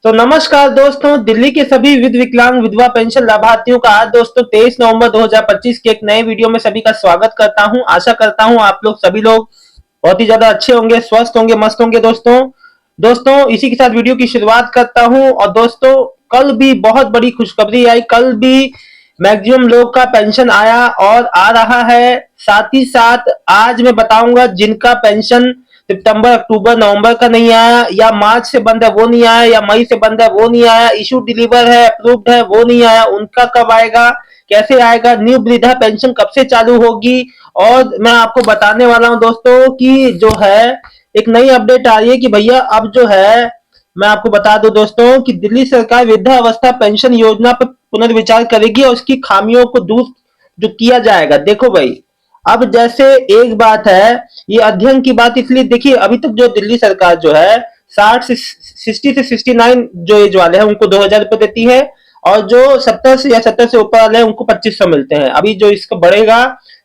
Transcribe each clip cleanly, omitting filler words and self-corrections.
तो नमस्कार दोस्तों, दिल्ली के सभी विकलांग विधवा पेंशन लाभार्थियों का आज दोस्तों 23 नवंबर 2025 के एक नए वीडियो में सभी का स्वागत करता हूं। आशा करता हूं आप लोग सभी लोग बहुत ही ज्यादा अच्छे होंगे, स्वस्थ होंगे, मस्त होंगे। दोस्तों इसी के साथ वीडियो की शुरुआत करता हूं। और दोस्तों कल भी बहुत बड़ी खुशखबरी आई। कल भी मैक्सिमम लोग का पेंशन आया और आ रहा है। साथ ही साथ आज मैं बताऊंगा जिनका पेंशन सितंबर, अक्टूबर, नवंबर का नहीं आया, या मार्च से बंद है वो नहीं आया, या मई से बंद है वो नहीं आया, इशू डिलीवर है, अप्रूव्ड है वो नहीं आया, उनका कब आएगा, कैसे आएगा, न्यू वृद्धा पेंशन कब से चालू होगी। और मैं आपको बताने वाला हूं दोस्तों कि जो है एक नई अपडेट आ रही है कि भैया अब जो है मैं आपको बता दूं दोस्तों कि दिल्ली सरकार वृद्धावस्था पेंशन योजना पर पुनर्विचार करेगी और उसकी खामियों को दूर जो किया जाएगा। देखो भाई, अब जैसे एक बात है, ये अध्ययन की बात इसलिए देखिए, अभी तक जो दिल्ली सरकार जो है 60 से 69 जो एज वाले हैं उनको 2,000 रुपए देती है, और जो 70 से ऊपर वाले हैं उनको 2,500 मिलते हैं। अभी जो इसका बढ़ेगा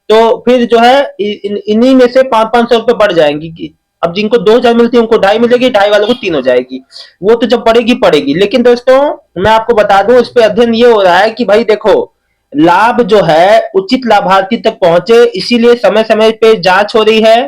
तो फिर जो है इन्हीं में से 500-500 रुपए बढ़ जाएंगी। अब जिनको 2,000 मिलती है उनको 2,500 मिलेगी, 2,500 वालों को 3 हो जाएगी। वो तो जब पड़ेगी पड़ेगी। लेकिन दोस्तों मैं आपको बता दूं, इस पे अध्ययन ये हो रहा है कि भाई देखो, लाभ जो है उचित लाभार्थी तक पहुंचे, इसीलिए समय समय पे जांच हो रही है।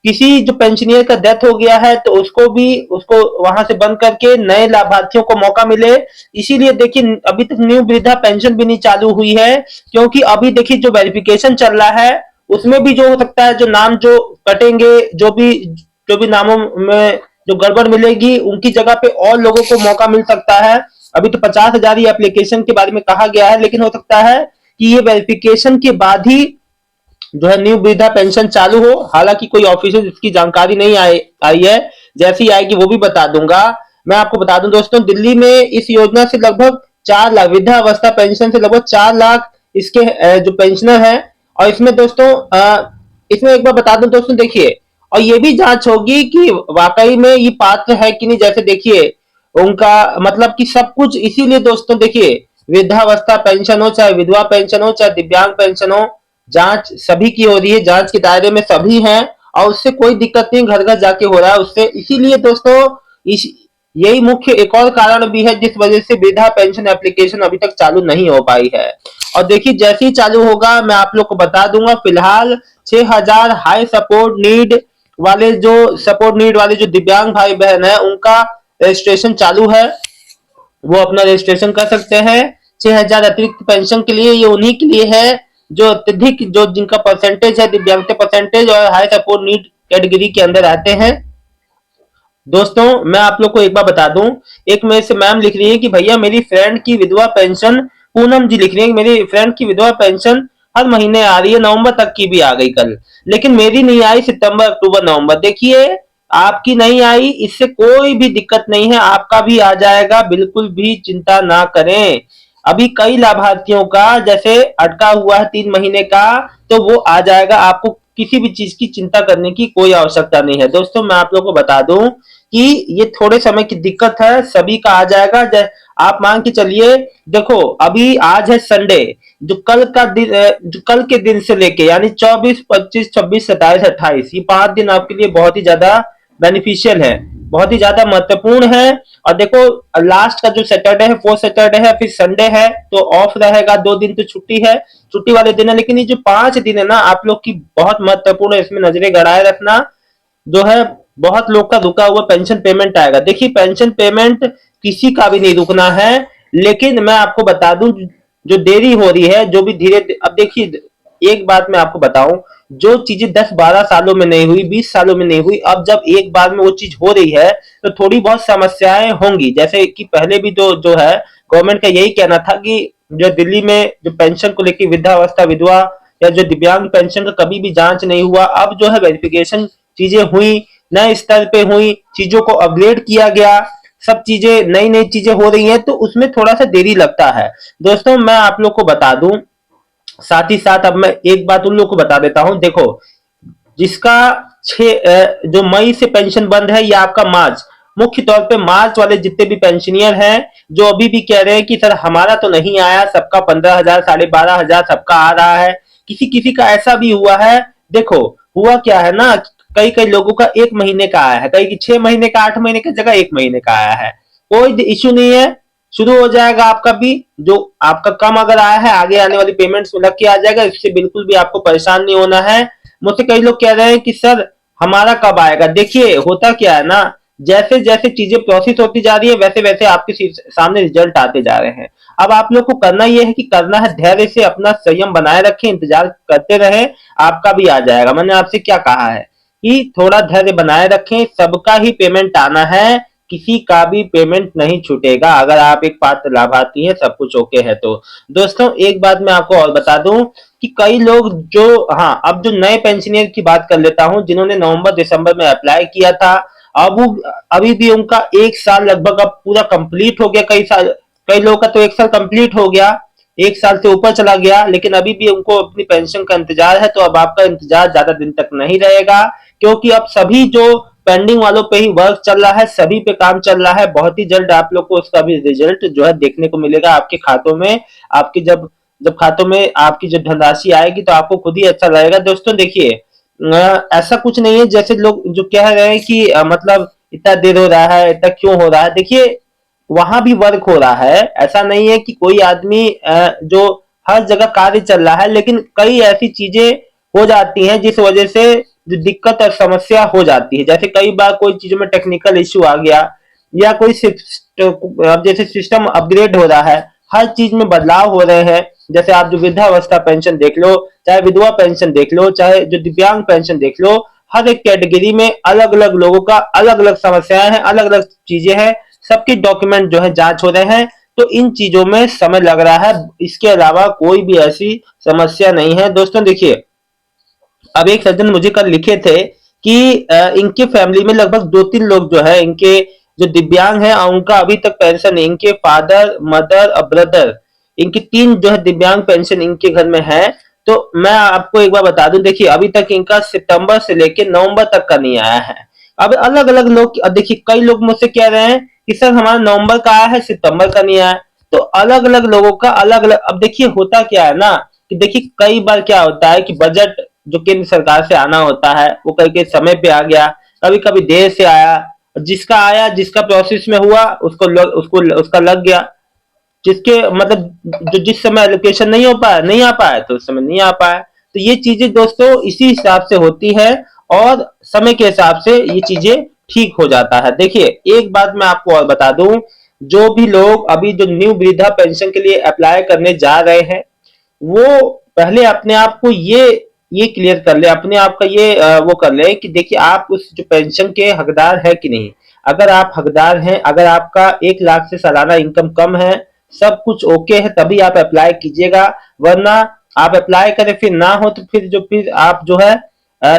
किसी जो पेंशनियर का डेथ हो गया है तो उसको वहां से बंद करके नए लाभार्थियों को मौका मिले। इसीलिए देखिए अभी तक न्यू वृद्धा पेंशन भी नहीं चालू हुई है, क्योंकि अभी देखिए जो वेरिफिकेशन चल रहा है उसमें भी जो हो सकता है, जो नाम जो कटेंगे, जो भी नामों में जो गड़बड़ मिलेगी उनकी जगह पे और लोगों को मौका मिल सकता है। अभी तो 50,000 एप्लीकेशन के बारे में कहा गया है, लेकिन हो सकता है कि ये वेरिफिकेशन के बाद ही जो है न्यू वृद्धा पेंशन चालू हो। हालांकि कोई ऑफिशियल इसकी जानकारी नहीं आई है। जैसी आएगी वो भी बता दूंगा। मैं आपको बता दूं दोस्तों, दिल्ली में इस योजना से लगभग 4 लाख वृद्धावस्था पेंशन से लगभग 4 लाख इसके जो पेंशनर हैं। और इसमें दोस्तों इसमें एक बार बता दूं दोस्तों, देखिए, और ये भी जांच होगी कि वाकई में ये पात्र है कि नहीं। जैसे देखिए उनका मतलब कि सब कुछ, इसीलिए दोस्तों देखिए, वृद्धावस्था पेंशन हो, चाहे विधवा पेंशन हो, चाहे दिव्यांग पेंशन हो, जांच सभी की हो रही है, जांच के दायरे में सभी हैं, और उससे कोई दिक्कत नहीं, घर घर जाके हो रहा है उससे। इसीलिए दोस्तों इस यही मुख्य एक और कारण भी है जिस वजह से वृद्धा पेंशन एप्लीकेशन अभी तक चालू नहीं हो पाई है। और देखिए जैसे ही चालू होगा मैं आप लोग को बता दूंगा। फिलहाल 6,000 हाई सपोर्ट नीड वाले जो दिव्यांग भाई बहन है उनका रजिस्ट्रेशन चालू है, वो अपना रजिस्ट्रेशन कर सकते हैं। 6,000 अतिरिक्त पेंशन के लिए, ये उन्हीं के लिए है जो अत्यधिक, जो जिनका परसेंटेज है दिव्यांगता परसेंटेज और हाई सपोर्ट नीड कैटेगरी के अंदर आते हैं। दोस्तों मैं आप लोग को एक बार बता दूं, एक मेरे से मैम लिख रही है कि भैया मेरी फ्रेंड की विधवा पेंशन, पूनम जी लिख रही है, मेरी फ्रेंड की विधवा पेंशन हर महीने आ रही है, नवंबर तक की भी आ गई कल, लेकिन मेरी नहीं आई सितंबर, अक्टूबर, नवंबर। देखिए आपकी नहीं आई, इससे कोई भी दिक्कत नहीं है, आपका भी आ जाएगा, बिल्कुल भी चिंता ना करें। अभी कई लाभार्थियों का जैसे अटका हुआ है 3 महीने का, तो वो आ जाएगा। आपको किसी भी चीज की चिंता करने की कोई आवश्यकता नहीं है। दोस्तों मैं आप लोगों को बता दूं कि ये थोड़े समय की दिक्कत है, सभी का आ जाएगा। आप मान के चलिए, देखो अभी आज है संडे, जो कल का दिन, जो कल के दिन से लेके यानी 24, 25, 26, 27, 28, ये 5 दिन आपके लिए बहुत ही ज्यादा बेनिफिशियल है, बहुत ही ज्यादा महत्वपूर्ण है। और देखो लास्ट का जो सैटरडे है, 4 सैटरडे है, फिर संडे है, तो ऑफ रहेगा, 2 दिन तो छुट्टी है, छुट्टी वाले दिन है। लेकिन ये जो 5 दिन है ना आप लोग की बहुत महत्वपूर्ण है, इसमें नजरें गड़ाए रखना। जो है बहुत लोग का रुका हुआ पेंशन पेमेंट आएगा। देखिए पेंशन पेमेंट किसी का भी नहीं रुकना है, लेकिन मैं आपको बता दूं जो देरी हो रही है, जो भी धीरे, अब देखिए एक बात मैं आपको बताऊं, जो चीजें 10-12 सालों में नहीं हुई, 20 सालों में नहीं हुई, अब जब एक बार में वो चीज हो रही है तो थोड़ी बहुत समस्याएं होंगी। जैसे कि पहले भी जो है गवर्नमेंट का यही कहना था कि जो दिल्ली में जो पेंशन को लेकर वृद्धावस्था, विधवा या जो दिव्यांग पेंशन का कभी भी जांच नहीं हुआ। अब जो है वेरिफिकेशन चीजें हुई, नए स्तर पे हुई, चीजों को अपग्रेड किया गया, सब चीजें नई नई चीजें हो रही हैं, तो उसमें थोड़ा सा देरी लगता है। दोस्तों मैं आप लोग को बता दूं, साथ ही साथ अब मैं एक बात उन लोग को बता देता हूं। देखो जिसका जो मई से पेंशन बंद है, या आपका मार्च, मुख्य तौर पे मार्च वाले जितने भी पेंशनियर हैं जो अभी भी कह रहे हैं कि सर हमारा तो नहीं आया, सबका 15,000, 12,500 सबका आ रहा है, किसी किसी का ऐसा भी हुआ है। देखो हुआ क्या है ना, कई कई लोगों का 1 महीने का आया है, कई की 6 महीने का, 8 महीने की जगह 1 महीने का आया है। कोई इश्यू नहीं है, शुरू हो जाएगा आपका भी। जो आपका कम अगर आया है, आगे आने वाली पेमेंट्स में लग के आ जाएगा, इससे बिल्कुल भी आपको परेशान नहीं होना है। मुझसे कई लोग कह रहे हैं कि सर हमारा कब आएगा। देखिए होता क्या है ना, जैसे जैसे चीजें प्रोसेस होती जा रही है वैसे वैसे आपके सामने रिजल्ट आते जा रहे हैं। अब आप लोग को करना यह है कि करना है धैर्य से अपना संयम बनाए रखें, इंतजार करते रहे, आपका भी आ जाएगा। मैंने आपसे क्या कहा है कि थोड़ा धैर्य बनाए रखें, सबका ही पेमेंट आना है, किसी का भी पेमेंट नहीं छूटेगा अगर आप एक पात्र लाभार्थी हैं, सब कुछ ओके है तो। दोस्तों एक बात मैं आपको और बता दूं कि कई लोग जो, हाँ अब जो नए पेंशनर की बात कर लेता हूं जिन्होंने नवंबर दिसंबर में अप्लाई किया था, अब वो अभी भी उनका 1 साल लगभग अब पूरा कंप्लीट हो गया। कई लोगों का तो 1 साल कंप्लीट हो गया, 1 साल से ऊपर चला गया, लेकिन अभी भी उनको अपनी पेंशन का इंतजार है। तो अब आपका इंतजार ज्यादा दिन तक नहीं रहेगा, क्योंकि अब सभी जो पेंडिंग वालों पे ही वर्क चल रहा है, सभी पे काम चल रहा है। बहुत ही जल्द आप लोग को उसका भी रिजल्ट जो है देखने को मिलेगा आपके खातों में। आपकी जब जब खातों में आपकी जब धनराशि आएगी तो आपको खुद ही अच्छा लगेगा। दोस्तों देखिए ऐसा कुछ नहीं है जैसे लोग जो कह रहे हैं कि मतलब इतना देर हो रहा है, इतना क्यों हो रहा है। देखिए वहां भी वर्क हो रहा है, ऐसा नहीं है कि कोई आदमी जो हर जगह कार्य चल रहा है, लेकिन कई ऐसी चीजें हो जाती हैं जिस वजह से जो दिक्कत और समस्या हो जाती है। जैसे कई बार कोई चीजों में टेक्निकल इश्यू आ गया, या कोई अब जैसे सिस्टम अपग्रेड हो रहा है, हर चीज में बदलाव हो रहे हैं। जैसे आप जो वृद्धावस्था पेंशन देख लो, चाहे विधवा पेंशन देख लो, चाहे जो दिव्यांग पेंशन देख लो, हर एक कैटेगरी में अलग अलग लोगों का अलग अलग समस्याएं हैं, अलग अलग चीजें हैं, सबके डॉक्यूमेंट जो है जांच हो रहे हैं। तो इन चीजों में समय लग रहा है, इसके अलावा कोई भी ऐसी समस्या नहीं है। दोस्तों देखिए अब एक सज्जन मुझे कल लिखे थे कि इनके फैमिली में लगभग 2-3 लोग जो है इनके जो दिव्यांग हैं और उनका अभी तक पेंशन नहीं, इनके फादर मदर और ब्रदर, इनकी 3 जो है दिव्यांग पेंशन इनके घर में है। तो मैं आपको एक बार बता दूं, देखिए अभी तक इनका सितंबर से लेकर नवंबर तक का नहीं आया है। अब अलग अलग लोग, अब देखिए कई लोग मुझसे कह रहे हैं कि सर हमारा नवंबर का आया है, सितंबर का नहीं आया। तो अलग अलग लोगों का अलग अलग, अब देखिए होता क्या है ना कि देखिए कई बार क्या होता है कि बजट जो केंद्र सरकार से आना होता है वो कई कई समय पे आ गया, कभी कभी देर से आया। जिसका आया, जिसका प्रोसेस में हुआ उसको उसका लग गया, जिसके मतलब जो जिस समय एलोकेशन नहीं हो पाया, नहीं आ पाया, तो उस समय नहीं आ पाया। तो ये चीजें दोस्तों इसी हिसाब से होती है, और समय के हिसाब से ये चीजें ठीक हो जाता है। देखिए एक बात मैं आपको और बता दूं, जो भी लोग अभी जो न्यू वृद्धा पेंशन के लिए अप्लाई करने जा रहे हैं, वो पहले अपने आप को ये क्लियर कर ले, अपने आप का ये वो कर ले कि देखिए आप उस जो पेंशन के हकदार है कि नहीं। अगर आप हकदार हैं, अगर आपका 1 लाख से सालाना इनकम कम है, सब कुछ ओके है, तभी आप अप्लाई कीजिएगा। वरना आप अप्लाई करें फिर ना हो तो फिर आप जो है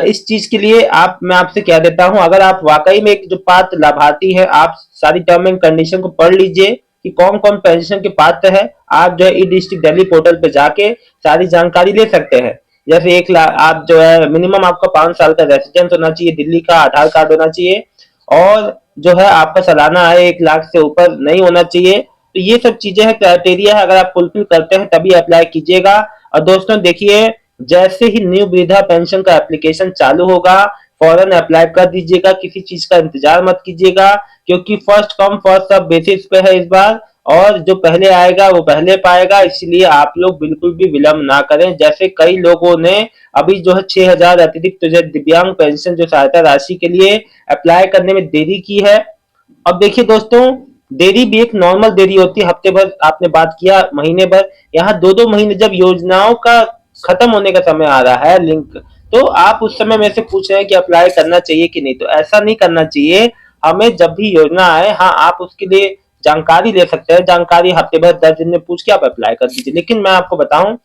इस चीज के लिए आप, मैं आपसे कह देता हूं, अगर आप वाकई में एक जो पात्र लाभार्थी है, आप सारी टर्म एंड कंडीशन को पढ़ लीजिए कि कौन कौन पेंशन के पात्र है। आप जो है ई डिस्ट्रिक्ट दिल्ली पोर्टल पे जाके सारी जानकारी ले सकते हैं। जैसे 1 लाख आप जो है मिनिमम आपका 5 साल का रेसिडेंस होना चाहिए, दिल्ली का आधार कार्ड होना चाहिए, और जो है आपका सालाना आय 1 लाख से ऊपर नहीं होना चाहिए। तो ये सब चीजें हैं, क्राइटेरिया है, अगर आप फुलफिल करते हैं तभी अप्लाई कीजिएगा। और दोस्तों देखिए जैसे ही न्यू वृद्धा पेंशन का एप्लीकेशन चालू होगा, फौरन अप्लाई कर दीजिएगा, किसी चीज का इंतजार मत कीजिएगा, क्योंकि first come first serve basis पे है इस बार, और जो पहले आएगा वो पहले पाएगा। इसलिए आप लोग बिल्कुल भी विलंब ना करें। जैसे कई लोगों ने अभी जो है 6,000 अतिरिक्त जो दिव्यांग पेंशन जो सहायता राशि के लिए अप्लाई करने में देरी की है। अब देखिए दोस्तों, देरी भी एक नॉर्मल देरी होती है, हफ्ते भर आपने बात किया, महीने भर, यहाँ 2-2 महीने जब योजनाओं का खत्म होने का समय आ रहा है लिंक, तो आप उस समय मेरे से पूछ रहे हैं कि अप्लाई करना चाहिए कि नहीं। तो ऐसा नहीं करना चाहिए। हमें जब भी योजना आए, हाँ आप उसके लिए जानकारी ले सकते हैं, जानकारी हफ्ते भर 10 दिन में पूछ के आप अप्लाई कर दीजिए। लेकिन मैं आपको बताऊं,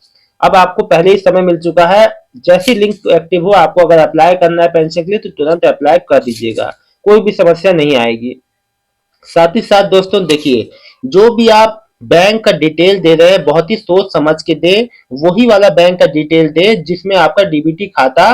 अब आपको पहले ही समय मिल चुका है। जैसे लिंक एक्टिव हो, आपको अगर अप्लाई करना है पेंशन के लिए तो तुरंत अप्लाई कर दीजिएगा, कोई भी समस्या नहीं आएगी। साथ ही साथ दोस्तों देखिए, जो भी आप बैंक का डिटेल दे रहे हैं बहुत ही सोच समझ के दे, वही वाला बैंक का डिटेल दे जिसमें आपका डीबीटी खाता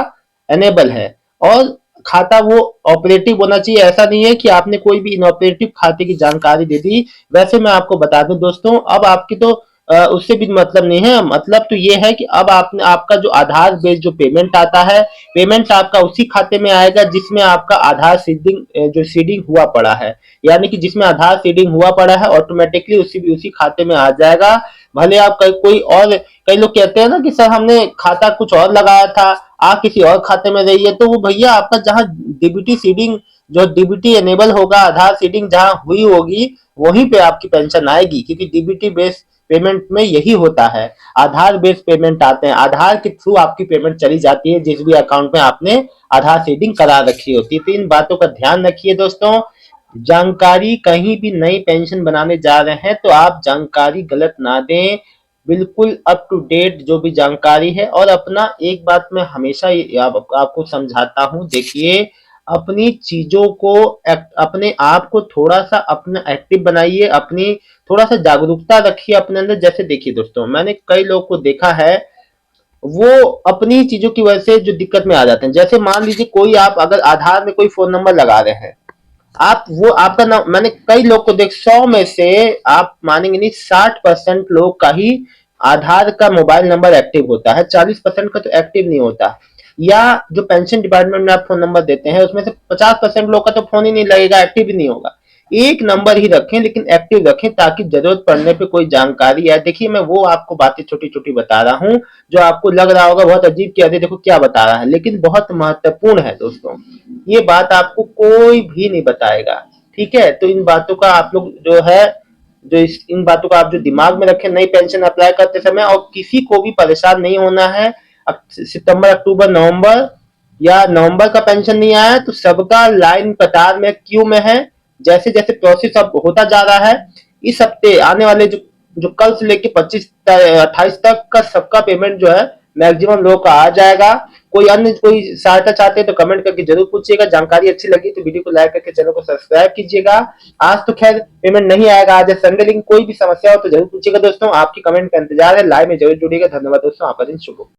एनेबल है, और खाता वो ऑपरेटिव होना चाहिए। ऐसा नहीं है कि आपने कोई भी इनऑपरेटिव खाते की जानकारी दे दी। वैसे मैं आपको बता दूं दोस्तों, अब आपकी तो उससे भी मतलब नहीं है। मतलब तो ये है कि अब आपने आपका जो आधार बेस्ड जो पेमेंट आता है, पेमेंट आपका उसी खाते में आएगा जिसमें आपका आधार सीडिंग जो सीडिंग हुआ पड़ा है, यानी कि जिसमें आधार सीडिंग हुआ पड़ा है ऑटोमेटिकली उसी खाते में आ जाएगा। भले आप कोई और, कई लोग कहते हैं ना कि सर हमने खाता कुछ और लगाया था, आप किसी और खाते में रही है, तो वो भैया आपका जहाँ डीबीटी सीडिंग, जो डीबीटी एनेबल होगा, आधार सीडिंग जहाँ हुई होगी वहीं पे आपकी पेंशन आएगी, क्योंकि डीबीटी बेस्ड पेमेंट में यही होता है। आधार बेस्ड पेमेंट आते हैं, आधार के थ्रू आपकी पेमेंट चली जाती है जिस भी अकाउंट में आपने आधार सीडिंग करा रखी होती है। तो इन बातों का ध्यान रखिए दोस्तों। जानकारी, कहीं भी नई पेंशन बनाने जा रहे हैं तो आप जानकारी गलत ना दें, बिल्कुल अप टू डेट जो भी जानकारी है। और अपना एक बात मैं हमेशा आपको समझाता हूं, देखिए अपनी चीजों को, अपने आप को थोड़ा सा अपना एक्टिव बनाइए, अपनी थोड़ा सा जागरूकता रखिए अपने अंदर। जैसे देखिए दोस्तों, मैंने कई लोगों को देखा है, वो अपनी चीजों की वजह से जो दिक्कत में आ जाते हैं। जैसे मान लीजिए कोई, आप अगर आधार में कोई फोन नंबर लगा रहे हैं, आप वो आपका नाम, मैंने कई लोग को देख, 100 में से आप मानेंगे नहीं 60% लोग का ही आधार का मोबाइल नंबर एक्टिव होता है, 40% का तो एक्टिव नहीं होता। या जो पेंशन डिपार्टमेंट में आप फोन नंबर देते हैं उसमें से 50% लोग का तो फोन ही नहीं लगेगा, एक्टिव ही नहीं होगा। एक नंबर ही रखें लेकिन एक्टिव रखें, ताकि जरूरत पड़ने पे कोई जानकारी आए। देखिए मैं वो आपको बातें छोटी छोटी बता रहा हूँ जो आपको लग रहा होगा बहुत अजीब कि अरे देखो क्या बता रहा है, लेकिन बहुत महत्वपूर्ण है दोस्तों। ये बात आपको कोई भी नहीं बताएगा, ठीक है। तो इन बातों का आप लोग जो है, इन बातों का आप जो दिमाग में रखें नई पेंशन अप्लाई करते समय। और किसी को भी परेशान नहीं होना है। सितंबर, अक्टूबर, नवंबर या नवंबर का पेंशन नहीं आया तो सबका लाइन कतार में क्यू में है। जैसे जैसे प्रोसेस अब होता जा रहा है, इस हफ्ते आने वाले जो जो कल से लेके 25-28 तक का सबका पेमेंट जो है मैक्सिमम लोग का आ जाएगा। कोई अन्य कोई सहायता चाहते हैं तो कमेंट करके जरूर पूछिएगा। जानकारी अच्छी लगी तो वीडियो को लाइक करके चैनल को सब्सक्राइब कीजिएगा। आज तो खैर पेमेंट नहीं आएगा, आज है संडे, लेकिन कोई भी समस्या हो तो जरूर पूछिएगा दोस्तों। आपकी कमेंट का इंतजार है, लाइव में जरूर जुड़िएगा। धन्यवाद दोस्तों, आपका दिन शुभ हो।